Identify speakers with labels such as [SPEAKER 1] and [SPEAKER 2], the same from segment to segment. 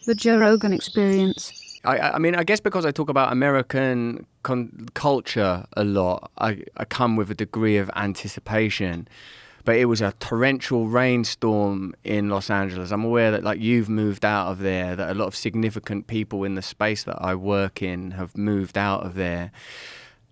[SPEAKER 1] The Joe Rogan Experience.
[SPEAKER 2] I mean, I guess because I talk about American culture a lot, I come with a degree of anticipation. But it was a torrential rainstorm in Los Angeles. I'm aware that, like, you've moved out of there, that a lot of significant people in the space that I work in have moved out of there.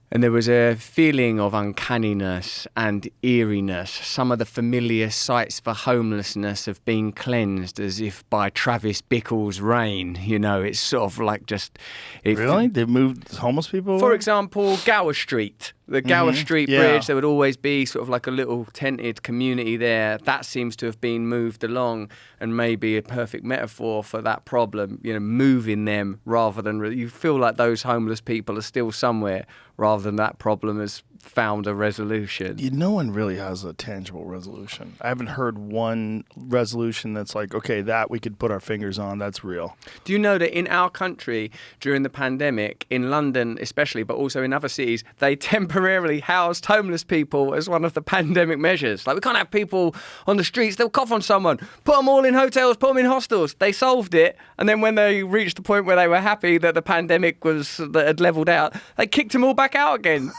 [SPEAKER 2] And there was a feeling of uncanniness and eeriness. Some of the familiar sites for homelessness have been cleansed as if by Travis Bickle's rain. You know, it's sort of like just...
[SPEAKER 3] Really? They've moved homeless people?
[SPEAKER 2] For example, Gower Street. The Gower Street Bridge, there would always be sort of like a little tented community there. That seems to have been moved along, and maybe a perfect metaphor for that problem, you know, moving them rather than... You feel like those homeless people are still somewhere rather than that problem has found a resolution.
[SPEAKER 3] No one really has a tangible resolution. I haven't heard one resolution that's like, okay, that we could put our fingers on, that's real.
[SPEAKER 2] Do you know that in our country, during the pandemic, in London especially, but also in other cities, they temporarily housed homeless people as one of the pandemic measures? Like, we can't have people on the streets, they'll cough on someone. Put them all in hotels, put them in hostels. They solved it, and then when they reached the point where they were happy that the pandemic had leveled out, they kicked them all back out again.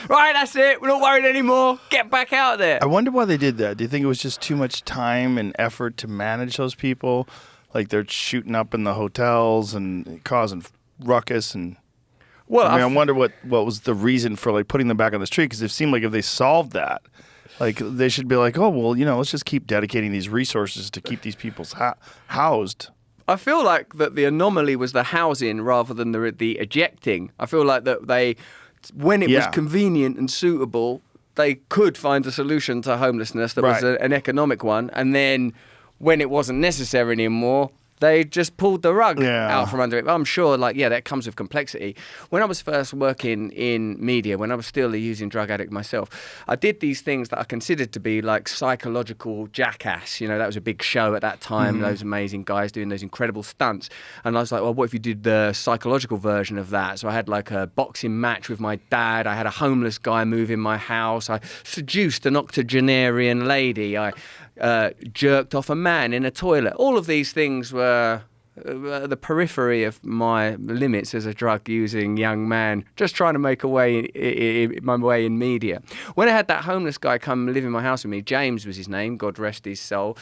[SPEAKER 2] Right, that's it. We're not worried anymore. Get back out there.
[SPEAKER 3] I wonder why they did that. Do you think it was just too much time and effort to manage those people? Like, they're shooting up in the hotels and causing ruckus and... Well, I wonder what was the reason for, like, putting them back on the street, because it seemed like if they solved that, like, they should be like, oh, well, you know, let's just keep dedicating these resources to keep these people housed.
[SPEAKER 2] I feel like that the anomaly was the housing rather than the ejecting. I feel like that they... When it was convenient and suitable, they could find a solution to homelessness that was an economic one. And then when it wasn't necessary anymore, they just pulled the rug out from under it. I'm sure, like, that comes with complexity. When I was first working in media, when I was still a using drug addict myself, I did these things that I considered to be like psychological jackass. You know, that was a big show at that time, those amazing guys doing those incredible stunts. And I was like, well, what if you did the psychological version of that? So I had like a boxing match with my dad. I had a homeless guy move in my house. I seduced an octogenarian lady. I jerked off a man in a toilet. All of these things were the periphery of my limits as a drug-using young man, just trying to make my way in media. When I had that homeless guy come live in my house with me, James was his name, God rest his soul,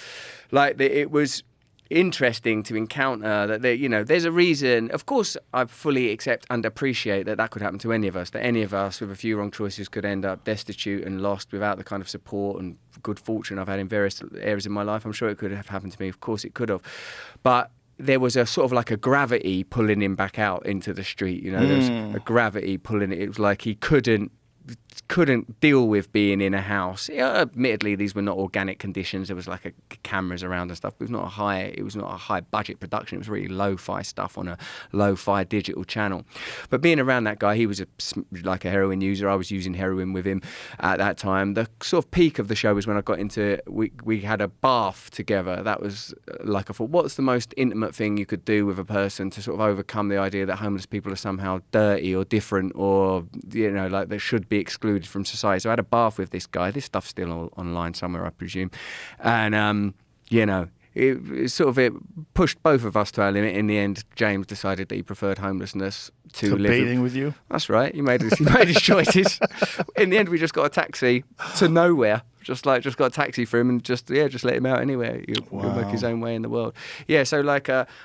[SPEAKER 2] it was interesting to encounter that there's a reason. Of course, I fully accept and appreciate that could happen to any of us, that any of us with a few wrong choices could end up destitute and lost without the kind of support and good fortune I've had in various areas of my life. I'm sure it could have happened to me. Of course it could have. But there was a sort of like a gravity pulling him back out into the street. You know, there's a gravity pulling it. It was like he couldn't deal with being in a house. Admittedly, these were not organic conditions. There was like cameras around and stuff. It was not a high budget production. It was really lo-fi stuff on a lo-fi digital channel. But being around that guy, he was like a heroin user. I was using heroin with him at that time. The sort of peak of the show was when I got into, we had a bath together. That was like, I thought, what's the most intimate thing you could do with a person to sort of overcome the idea that homeless people are somehow dirty or different, or, you know, like they should be excluded from society. So I had a bath with this guy. This stuff's still online somewhere, I presume. And, it pushed both of us to our limit. In the end, James decided that he preferred homelessness to
[SPEAKER 3] bathing with you.
[SPEAKER 2] That's right. He made his choices. In the end, we just got a taxi to nowhere. Just got a taxi for him and just let him out anywhere. He'll make his own way in the world. Yeah, so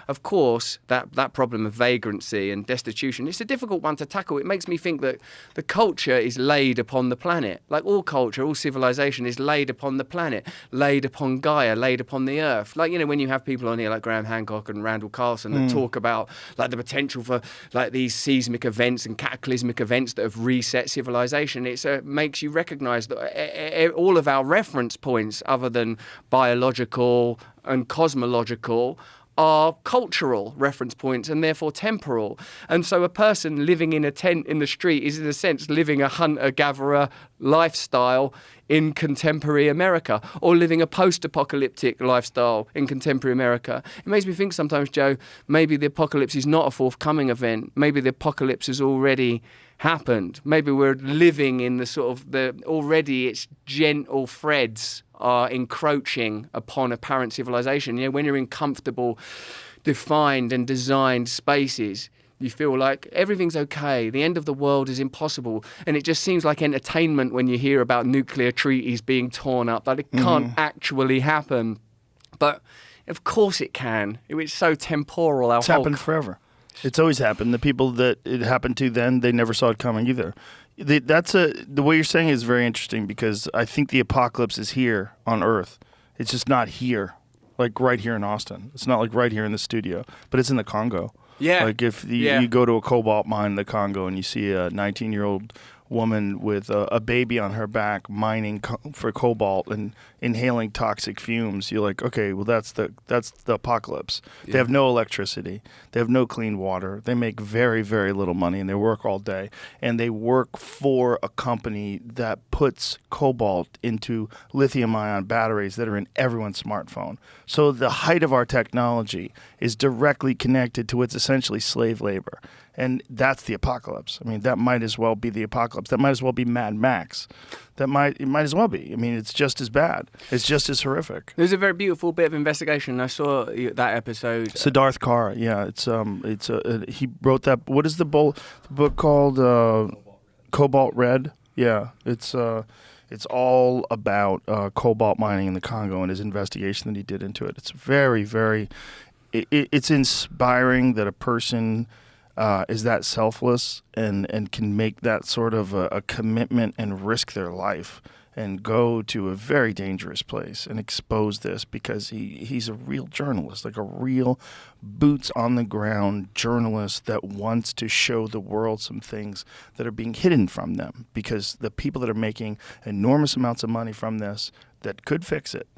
[SPEAKER 2] of course, that problem of vagrancy and destitution, it's a difficult one to tackle. It makes me think that the culture is laid upon the planet. Like all culture, all civilization is laid upon the planet, laid upon Gaia, laid upon the earth. Like, you know, when you have people on here like Graham Hancock and Randall Carlson that talk about like the potential for like these seismic events and cataclysmic events that have reset civilization, it makes you recognize that all of our reference points, other than biological and cosmological, are cultural reference points and therefore temporal. And so a person living in a tent in the street is in a sense living a hunter-gatherer lifestyle in contemporary America, or living a post-apocalyptic lifestyle in contemporary America. It makes me think sometimes, Joe, maybe the apocalypse is not a forthcoming event. Maybe the apocalypse has already happened. Maybe we're living in the sort of already its gentle threads are encroaching upon apparent civilization. You know, when you're in comfortable, defined and designed spaces, you feel like everything's okay. The end of the world is impossible. And it just seems like entertainment when you hear about nuclear treaties being torn up, that it can't actually happen. But of course it can. It's so temporal.
[SPEAKER 3] It's happened forever. It's always happened. The people that it happened to then, they never saw it coming either. The way you're saying is very interesting, because I think the apocalypse is here on Earth. It's just not here, like right here in Austin. It's not like right here in the studio, but it's in the Congo.
[SPEAKER 2] Yeah.
[SPEAKER 3] Like if you go to a cobalt mine in the Congo and you see a 19-year-old woman with a baby on her back mining for cobalt and inhaling toxic fumes, you're like, okay, well that's the apocalypse. Yeah. They have no electricity, they have no clean water, they make very, very little money, and they work all day, and they work for a company that puts cobalt into lithium-ion batteries that are in everyone's smartphone. So the height of our technology is directly connected to what's essentially slave labor. And that's the apocalypse. I mean, that might as well be the apocalypse. That might as well be Mad Max. It might as well be. I mean, it's just as bad. It's just as horrific.
[SPEAKER 2] There's a very beautiful bit of investigation. I saw that episode.
[SPEAKER 3] Siddharth Kara, yeah. He wrote that. What is the book called? Cobalt Red. Yeah, it's all about cobalt mining in the Congo and his investigation that he did into it. It's very, very. It's inspiring that a person is that selfless and can make that sort of a commitment and risk their life and go to a very dangerous place and expose this, because he's a real journalist, like a real boots on the ground journalist that wants to show the world some things that are being hidden from them, because the people that are making enormous amounts of money from this that could fix it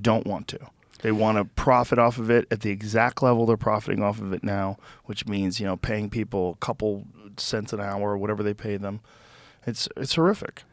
[SPEAKER 3] don't want to. They want to profit off of it at the exact level they're profiting off of it now, which means, paying people a couple cents an hour or whatever they pay them. It's horrific.